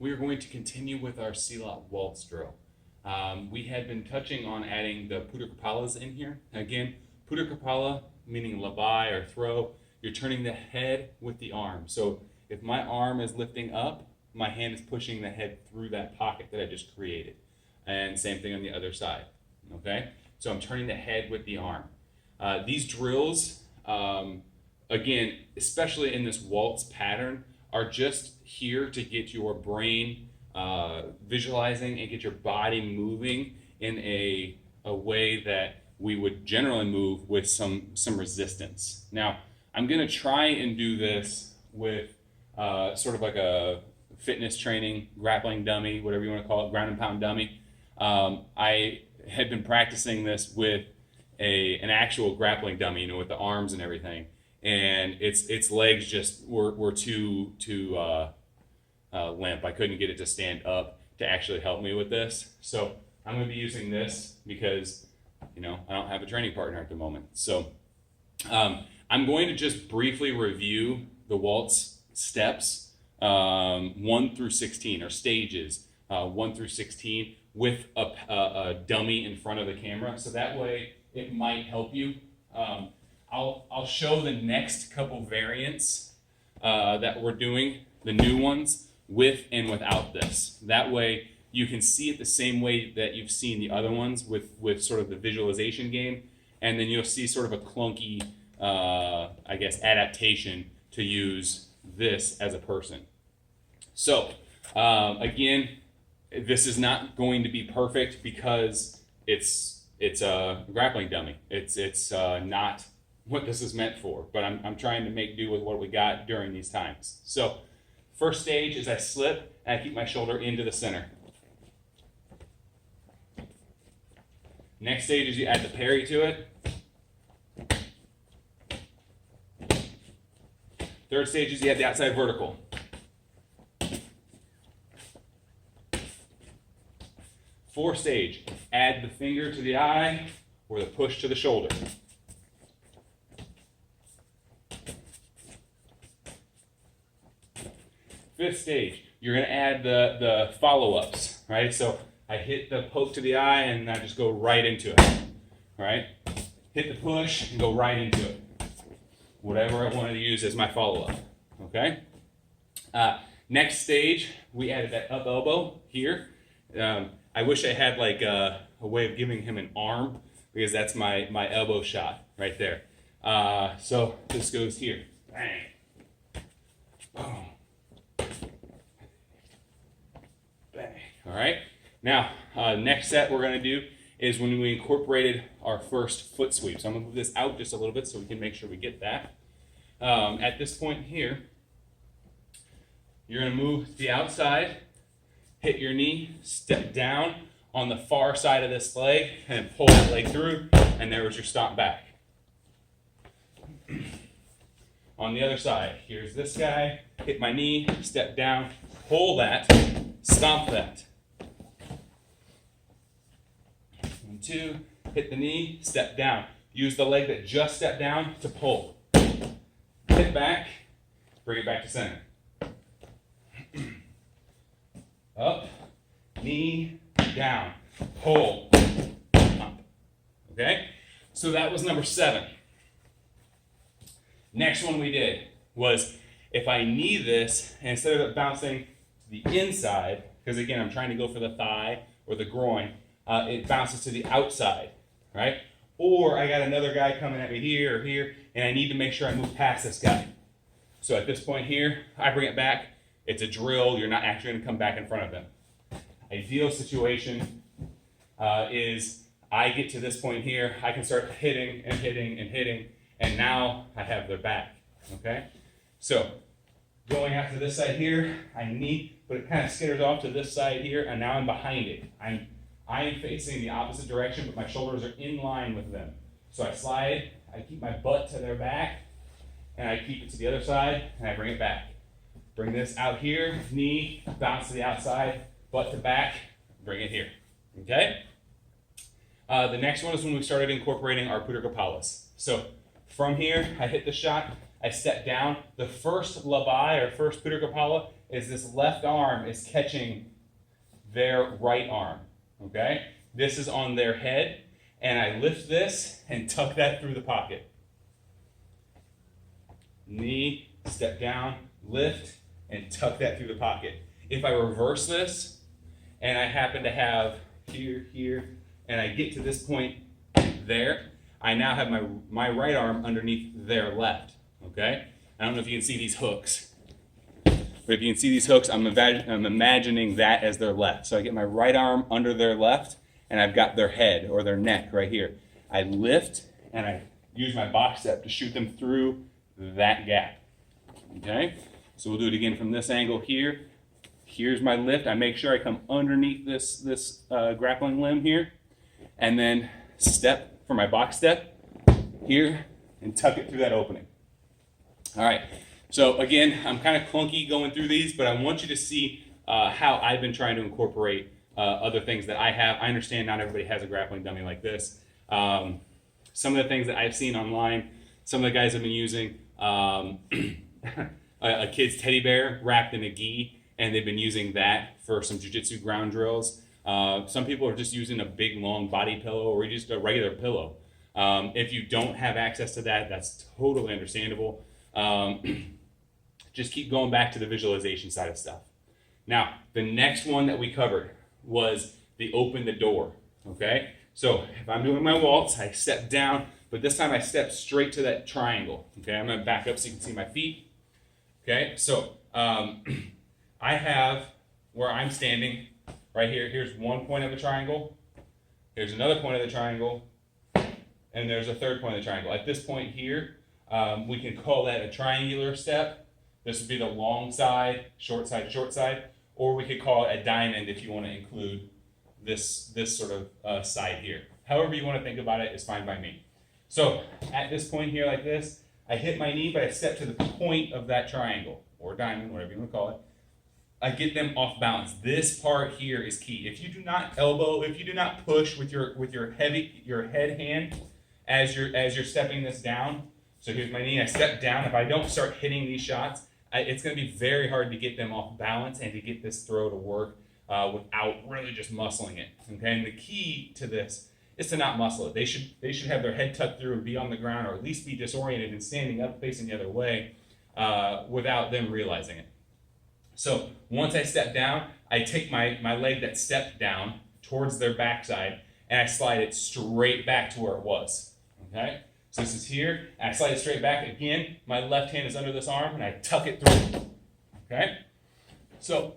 we are going to continue with our Silat waltz drill. We had been touching on adding the putter kepalas in here. Again, putter kepala, meaning lavai or throw, you're turning the head with the arm. So if my arm is lifting up, my hand is pushing the head through that pocket that I just created. And same thing on the other side, okay? So I'm turning the head with the arm. These drills, again, especially in this waltz pattern, are just here to get your brain visualizing and get your body moving in a way that we would generally move with some resistance. Now, I'm going to try and do this with sort of like a fitness training, grappling dummy, whatever you want to call it, ground and pound dummy. I had been practicing this with an actual grappling dummy, with the arms and everything, and its legs just were too limp. I couldn't get it to stand up to actually help me with this. So I'm going to be using this because I don't have a training partner at the moment. So I'm going to just briefly review the waltz steps 1 through 16, or stages 1 through 16, with a dummy in front of the camera. So that way it might help you. I'll show the next couple variants that we're doing, the new ones, with and without this. That way you can see it the same way that you've seen the other ones with sort of the visualization game, and then you'll see sort of a clunky, I guess, adaptation to use this as a person. So again, this is not going to be perfect because it's a grappling dummy. It's not what this is meant for, but I'm trying to make do with what we got during these times. So first stage is I slip and I keep my shoulder into the center. Next stage is you add the parry to it. Third stage is you add the outside vertical. Fourth stage, add the finger to the eye or the push to the shoulder. Fifth stage, you're going to add the follow-ups, right? So I hit the poke to the eye and I just go right into it, right? Hit the push and go right into it. Whatever I wanted to use as my follow-up, okay? Next stage, we added that up elbow here. I wish I had like a way of giving him an arm, because that's my elbow shot right there. So this goes here. Bang. Boom. Bang. All right. Now, next set we're going to do is when we incorporated our first foot sweep. So I'm going to move this out just a little bit so we can make sure we get that. At this point here, you're going to move to the outside, hit your knee, step down on the far side of this leg, and pull that leg through, and there was your stomp back. On the other side, here's this guy, hit my knee, step down, pull that, stomp that. 1, 2, hit the knee, step down. Use the leg that just stepped down to pull. Hit back, bring it back to center. Up, knee, down, pull, up. Okay? So that was number 7. Next one we did was, if I knee this, and instead of it bouncing to the inside, because again, I'm trying to go for the thigh or the groin, it bounces to the outside, right? Or I got another guy coming at me here or here, and I need to make sure I move past this guy. So at this point here, I bring it back. It's a drill. You're not actually going to come back in front of them. Ideal situation is I get to this point here, I can start hitting and hitting and hitting, and now I have their back, okay? So going out to this side here, I knee, but it kind of skitters off to this side here, and now I'm behind it. I am facing the opposite direction, but my shoulders are in line with them. So I slide, I keep my butt to their back, and I keep it to the other side, and I bring it back. Bring this out here, knee, bounce to the outside, butt to back, bring it here, okay? The next one is when we started incorporating our putter kepalas. So from here, I hit the shot, I step down. The first lavai, or first putter kepala, is this left arm is catching their right arm, okay? This is on their head, and I lift this and tuck that through the pocket. Knee, step down, lift, and tuck that through the pocket. If I reverse this, and I happen to have here, and I get to this point there, I now have my right arm underneath their left, okay? I don't know if you can see these hooks, but if you can see these hooks, I'm imagining that as their left. So I get my right arm under their left, and I've got their head or their neck right here. I lift, and I use my box step to shoot them through that gap, okay? So we'll do it again from this angle here. Here's my lift. I make sure I come underneath this grappling limb here, and then step for my box step here and tuck it through that opening. All right, so again, I'm kind of clunky going through these, but I want you to see how I've been trying to incorporate other things that I have. I understand not everybody has a grappling dummy like this. Some of the things that I've seen online, some of the guys have been using a kid's teddy bear wrapped in a gi, and they've been using that for some jiu-jitsu ground drills. Some people are just using a big long body pillow or just a regular pillow. If you don't have access to that, that's totally understandable. Just keep going back to the visualization side of stuff. Now, the next one that we covered was the open the door, okay? So if I'm doing my waltz, I step down, but this time I step straight to that triangle, okay? I'm gonna back up so you can see my feet, okay? So I have where I'm standing right here. Here's one point of the triangle. Here's another point of the triangle. And there's a third point of the triangle. At this point here, we can call that a triangular step. This would be the long side, short side. Or we could call it a diamond if you want to include this sort of side here. However you want to think about it is fine by me. So at this point here like this, I hit my knee, but I step to the point of that triangle, or diamond, whatever you want to call it. I get them off balance. This part here is key. If you do not elbow, if you do not push with your head hand as you're stepping this down. So here's my knee, I step down. If I don't start hitting these shots, it's going to be very hard to get them off balance and to get this throw to work without really just muscling it. Okay, and the key to this is to not muscle it. They should have their head tucked through and be on the ground, or at least be disoriented and standing up facing the other way without them realizing it. So once I step down, I take my leg that stepped down towards their backside, and I slide it straight back to where it was, okay? So this is here, and I slide it straight back. Again, my left hand is under this arm, and I tuck it through, okay? So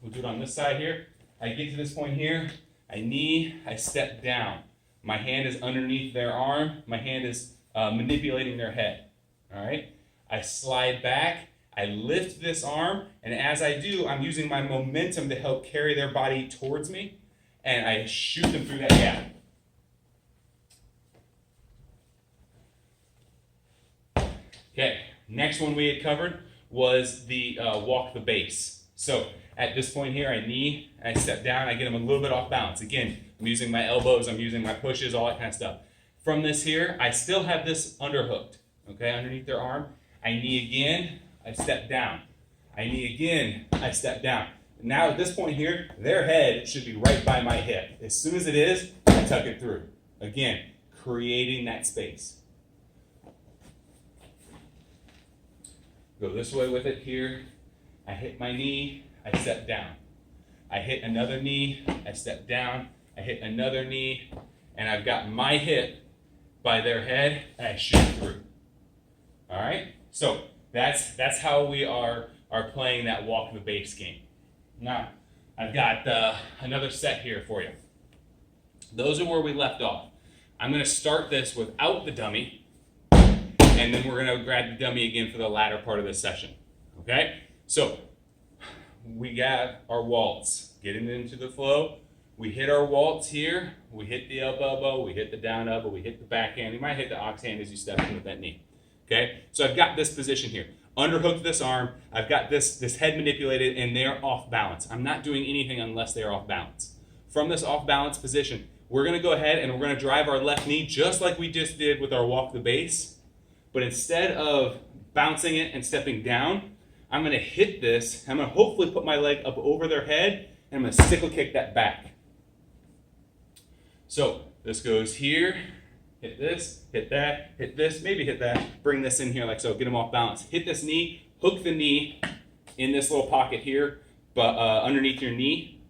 we'll do it on this side here. I get to this point here, I knee, I step down. My hand is underneath their arm. My hand is manipulating their head, all right? I slide back. I lift this arm, and as I do, I'm using my momentum to help carry their body towards me, and I shoot them through that gap. Okay, next one we had covered was the walk the base. So at this point here, I knee, I step down, I get them a little bit off balance. Again, I'm using my elbows, I'm using my pushes, all that kind of stuff. From this here, I still have this underhooked, okay, underneath their arm. I knee again, I step down. I knee again, I step down. Now at this point here, their head should be right by my hip. As soon as it is, I tuck it through. Again, creating that space. Go this way with it here. I hit my knee, I step down. I hit another knee, I step down. I hit another knee, and I've got my hip by their head, and I shoot through. All right? So that's how we are playing that walk the base game. Now, I've got another set here for you. Those are where we left off. I'm going to start this without the dummy, and then we're going to grab the dummy again for the latter part of this session. Okay? So we got our waltz. Getting into the flow. We hit our waltz here. We hit the up elbow. We hit the down elbow. We hit the backhand. You might hit the ox hand as you step in with that knee. Okay? So I've got this position here. Underhooked this arm. I've got this head manipulated, and they're off balance. I'm not doing anything unless they're off balance. From this off balance position, we're going to go ahead and we're going to drive our left knee just like we just did with our walk the base. But instead of bouncing it and stepping down, I'm going to hit this. I'm going to hopefully put my leg up over their head, and I'm going to sickle kick that back. So this goes here, hit this, hit that, hit this, maybe hit that, bring this in here like so, get them off balance. Hit this knee, hook the knee in this little pocket here, but underneath your knee,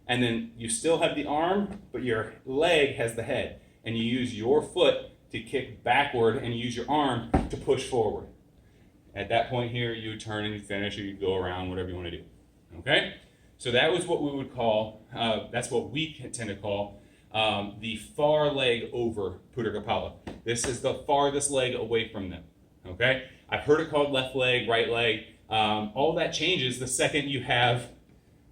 and then you still have the arm, but your leg has the head, and you use your foot to kick backward, and you use your arm to push forward. At that point here, you turn and you finish, or you go around, whatever you want to do. Okay? So that was what we would call, that's what we tend to call the far leg over putter kepala. This is the farthest leg away from them. Okay? I've heard it called left leg, right leg. All that changes the second you have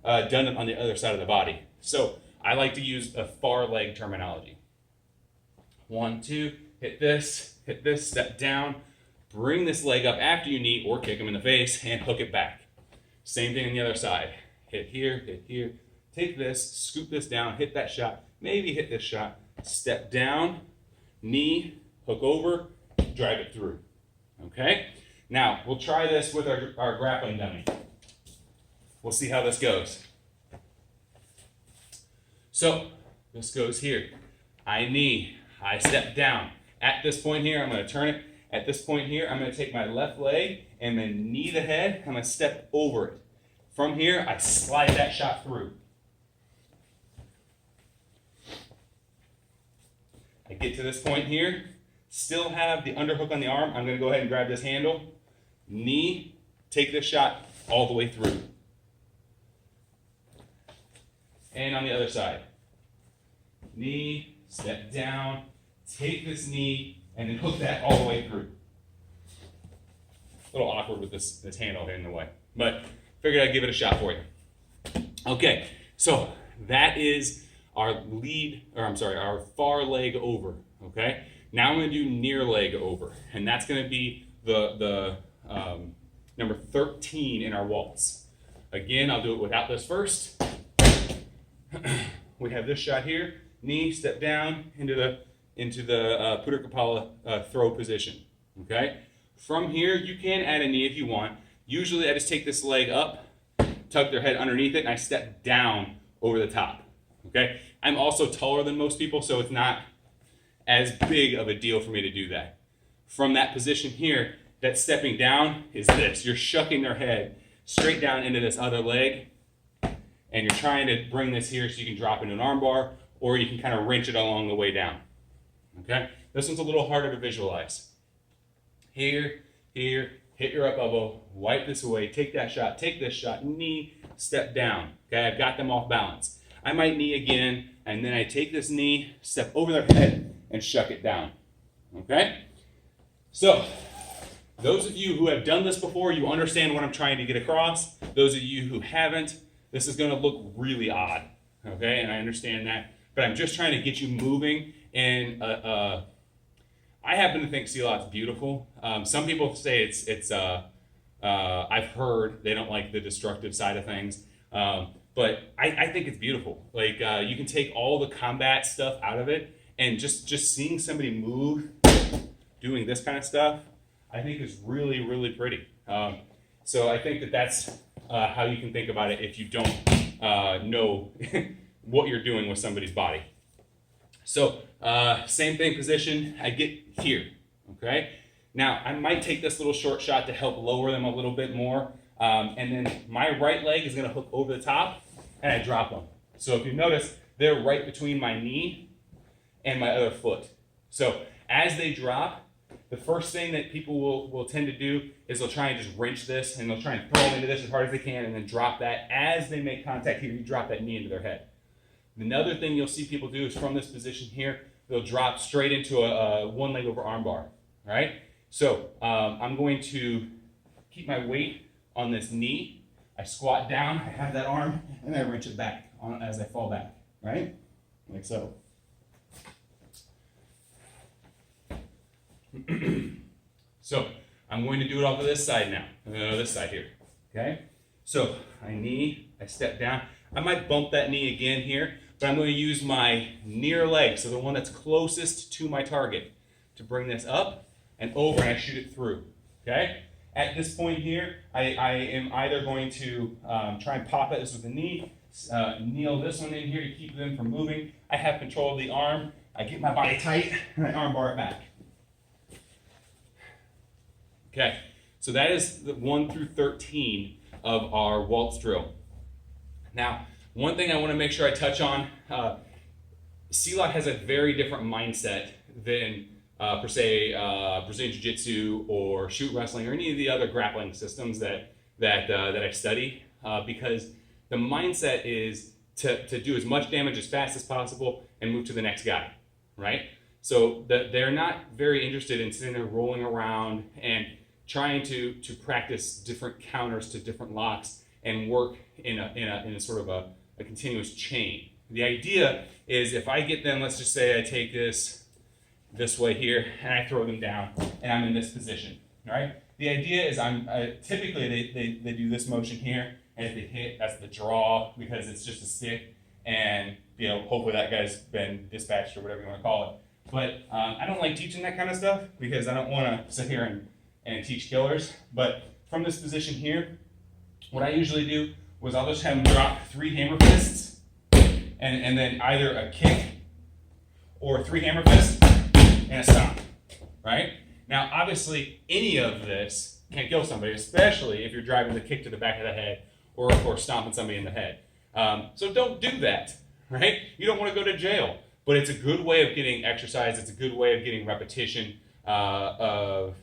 done it on the other side of the body. So I like to use a far leg terminology. 1, 2, hit this, step down, bring this leg up after you knee or kick them in the face and hook it back. Same thing on the other side. Hit here, take this, scoop this down, hit that shot, maybe hit this shot, step down, knee, hook over, drive it through. Okay? Now, we'll try this with our grappling dummy. We'll see how this goes. So, this goes here. I knee, I step down. At this point here, I'm going to turn it. At this point here, I'm going to take my left leg and then knee the head. I'm going to step over it. From here, I slide that shot through. I get to this point here, still have the underhook on the arm. I'm going to go ahead and grab this handle. Knee, take this shot all the way through. And on the other side. Knee, step down, take this knee, and then hook that all the way through. A little awkward with this handle in the way, but figured I'd give it a shot for you. Okay, so that is our our far leg over, okay? Now I'm gonna do near leg over, and that's gonna be the number 13 in our waltz. Again, I'll do it without this first. We have this shot here, knee, step down into the putter kepala throw position, okay? From here, you can add a knee if you want. Usually I just take this leg up, tuck their head underneath it, and I step down over the top, okay? I'm also taller than most people, so it's not as big of a deal for me to do that. From that position here, that stepping down is this. You're shucking their head straight down into this other leg, and you're trying to bring this here so you can drop into an arm bar, or you can kind of wrench it along the way down, okay? This one's a little harder to visualize. Here, hit your up elbow, wipe this away, take that shot, take this shot, knee, step down. Okay, I've got them off balance. I might knee again, and then I take this knee, step over their head, and shuck it down. Okay? So, those of you who have done this before, you understand what I'm trying to get across. Those of you who haven't, this is going to look really odd. Okay, and I understand that. But I'm just trying to get you moving, and I happen to think Silat's beautiful. Some people say it's I've heard they don't like the destructive side of things, but I think it's beautiful. Like you can take all the combat stuff out of it, and just seeing somebody move, doing this kind of stuff, I think is really, really pretty. So I think that's how you can think about it if you don't know what you're doing with somebody's body. So same thing, position, I get here, okay? Now, I might take this little short shot to help lower them a little bit more, and then my right leg is gonna hook over the top, and I drop them. So if you notice, they're right between my knee and my other foot. So as they drop, the first thing that people will tend to do is they'll try and just wrench this, and they'll try and throw into this as hard as they can, and then drop that. As they make contact here, you drop that knee into their head. Another thing you'll see people do is from this position here, they'll drop straight into a one leg over arm bar, all right? So I'm going to keep my weight on this knee. I squat down, I have that arm, and I wrench it back as I fall back, right? Like so. So I'm going to do it off of this side now, this side here, okay? So I knee, I step down. I might bump that knee again here, but I'm going to use my near leg, so the one that's closest to my target, to bring this up and over, and I shoot it through, okay? At this point here, I am either going to try and pop at this with the knee, kneel this one in here to keep them from moving. I have control of the arm. I get my body tight, and I arm bar it back. Okay, so that is the 1 through 13 of our waltz drill. Now, one thing I want to make sure I touch on, Silat has a very different mindset than per se Brazilian Jiu-Jitsu or shoot wrestling or any of the other grappling systems that I study, because the mindset is to do as much damage as fast as possible and move to the next guy, right? So they're not very interested in sitting there rolling around and trying to practice different counters to different locks and work in a sort of a continuous chain. The idea is if I get them, let's just say I take this way here and I throw them down and I'm in this position, right? The idea is typically they do this motion here, and if they hit, that's the draw, because it's just a stick, and hopefully that guy's been dispatched or whatever you want to call it. But I don't like teaching that kind of stuff because I don't want to sit here and teach killers. But from this position here, what I usually do was I'll just have them drop 3 hammer fists, and then either a kick or 3 hammer fists and a stomp, right? Now, obviously, any of this can kill somebody, especially if you're driving the kick to the back of the head or stomping somebody in the head. So don't do that, right? You don't want to go to jail, but it's a good way of getting exercise. It's a good way of getting repetition of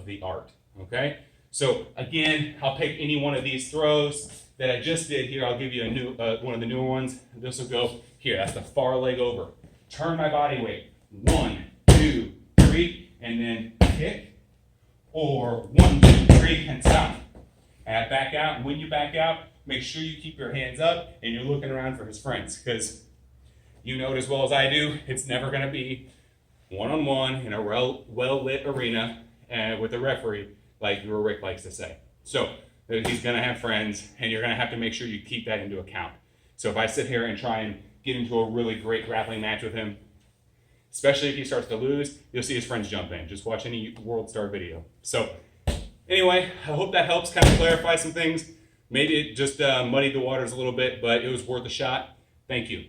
the art, okay? So again, I'll pick any one of these throws that I just did here. I'll give you a new one of the newer ones. This will go here. That's the far leg over. Turn my body weight. 1, 2, 3, and then kick. Or 1, 2, 3, and stop. And I back out. And when you back out, make sure you keep your hands up and you're looking around for his friends, because you know it as well as I do, it's never going to be one-on-one in a well-lit arena with a referee, like Rick likes to say. So he's going to have friends, and you're going to have to make sure you keep that into account. So if I sit here and try and get into a really great grappling match with him, especially if he starts to lose, you'll see his friends jump in. Just watch any World Star video. So anyway, I hope that helps kind of clarify some things. Maybe it just muddied the waters a little bit, but it was worth a shot. Thank you.